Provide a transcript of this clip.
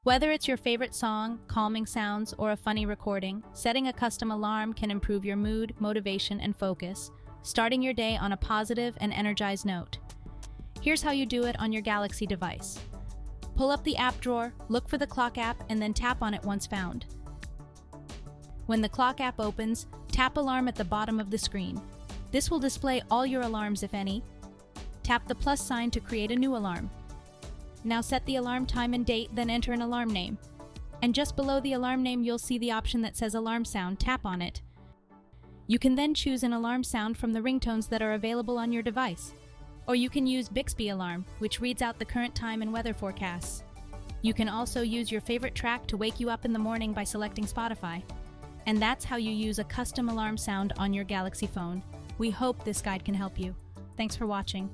Whether it's your favorite song, calming sounds, or a funny recording, setting a custom alarm can improve your mood, motivation, and focus, starting your day on a positive and energized note. Here's how you do it on your Galaxy device. Pull up the app drawer, look for the clock app, and then tap on it once found. When the clock app opens, tap Alarm at the bottom of the screen. This will display all your alarms, if any. Tap the plus sign to create a new alarm. Now set the alarm time and date, then enter an alarm name. And just below the alarm name, you'll see the option that says Alarm Sound. Tap on it. You can then choose an alarm sound from the ringtones that are available on your device. Or you can use Bixby Alarm, which reads out the current time and weather forecasts. You can also use your favorite track to wake you up in the morning by selecting Spotify. And that's how you use a custom alarm sound on your Galaxy phone. We hope this guide can help you. Thanks for watching.